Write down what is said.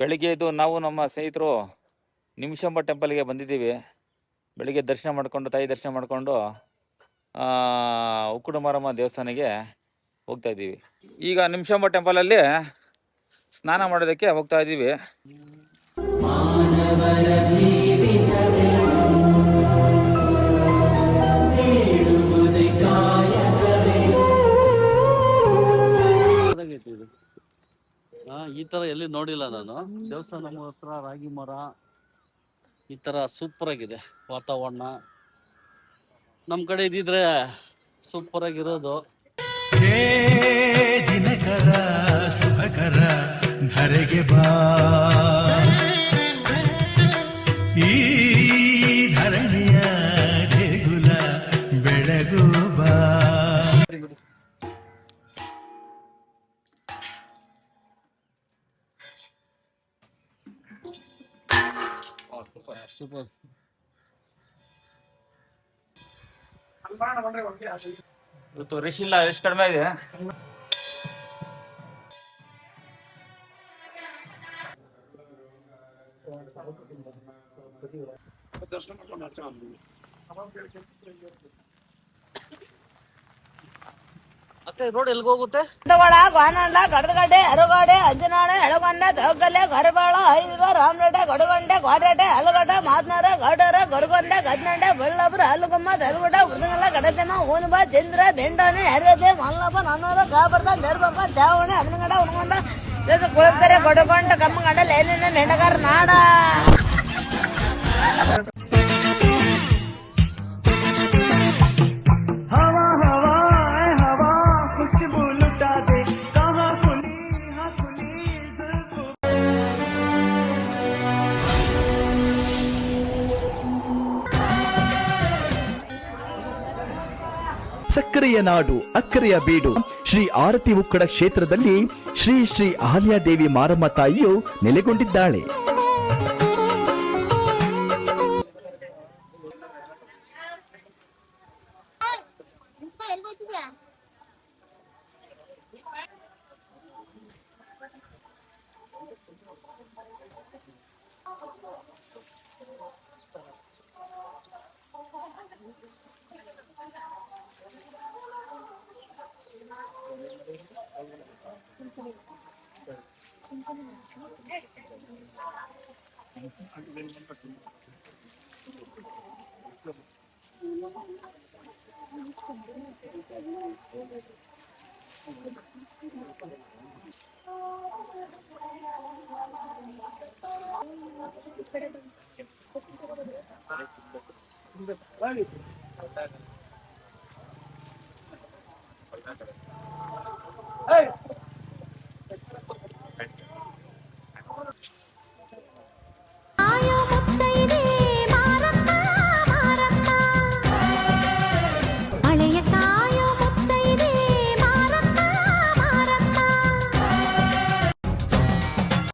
ಬೆಳಿಗ್ಗೆ ಇದು ನಾವು ನಮ್ಮ ಸ್ನೇಹಿತರು ನಿಮಿಷಾಂಬ ಟೆಂಪಲ್ಗೆ ಬಂದಿದ್ದೀವಿ. ಬೆಳಿಗ್ಗೆ ದರ್ಶನ ಮಾಡಿಕೊಂಡು ತಾಯಿ ದರ್ಶನ ಮಾಡಿಕೊಂಡು ಉಕ್ಕುಡು ಮಾರಮ್ಮ ದೇವಸ್ಥಾನಕ್ಕೆ ಹೋಗ್ತಾ ಇದ್ದೀವಿ. ಈಗ ನಿಮಿಷಾಂಬ ಟೆಂಪಲಲ್ಲಿ ಸ್ನಾನ ಮಾಡೋದಕ್ಕೆ ಹೋಗ್ತಾ ಇದ್ದೀವಿ. ಈ ತರ ಎಲ್ಲಿ ನೋಡಿಲ್ಲ ನಾನು. ದೇವಸ್ಥಾನ ಹತ್ರ ರಾಗಿ ಮರ ಈ ತರ ಸೂಪರ್ ಆಗಿದೆ ವಾತಾವರಣ. ನಮ್ ಕಡೆ ಇದ್ದಿದ್ರೆ ಸೂಪರ್ ಆಗಿರೋದು. ದಿನಕರ ಶುಭಕರ ಧರೆಗೆ ಬಾ, ಈ ಧರಣಿಯ ದೇಗುಲ ಬೆಳಗು ಬಾ. ಸೂಪರ್. ಇವತ್ತು ರಿಶ್ ಇಲ್ಲ, ರಿಶ್ ಕಡಿಮೆ ಇದೆ. ಅತ್ತೆ ರೋಡ್ ಎಲ್ಲಿಗೆ ಹೋಗುತ್ತೆ? ಗಾನಂಡ ಗಡದಗಡ್ಡೆ ಅರುಗಾಡೆ ಅಂಜನಾಳೆ ಎಳಗೊಂಡೆ ದೊಗ್ಗಲೆ ಗರಿಬಾಳ ಐದುಗ ರಾಮರೆಡ್ಡೆ ಗಡುಗೊಂಡೆ ಗೋಡೆಡೆ ಅಲಗಡ್ಡೆ ಮಾತನಾರ ಗೌಡರ ಗೊರಗೊಂಡೆ ಗದ್ನಂಡೆ ಬೆಳ್ಳಬ್ರ ಅಲ್ಲುಗಮ್ಮ ದಲ್ಗುಡ ಮೃದಂಗಲ ಗಡದೆಮ್ಮ ಊನುಬ ಚಂದ್ರ ಬೆಂಡನೆ ಹರಿಯದೆ ಮಲ್ಲಪ್ಪ ನನ್ನೂರ ಕಾಬರ್ದ ನೆರ್ಬಪ್ಪ ಚಾವಣೆ ಅವನಗಡ ಉಣ್ಕೊಂಡ ಕುಳತಾರೆ ಗೊಡಗೊಂಡ ಕಮ್ಮಗಂಡ ಲೇನಿನ ಮೆಂಡಗಾರ ನಾಡ. ಸಕ್ಕರೆಯ ನಾಡು ಅಕ್ಕರೆಯ ಬೀಡು ಶ್ರೀ ಆರತಿ ಉಕ್ಕಡ ಕ್ಷೇತ್ರದಲ್ಲಿ ಶ್ರೀ ಶ್ರೀ ಅಹಲ್ಯಾದೇವಿ ಮಾರಮ್ಮ ತಾಯಿಯು ನೆಲೆಗೊಂಡಿದ್ದಾಳೆ.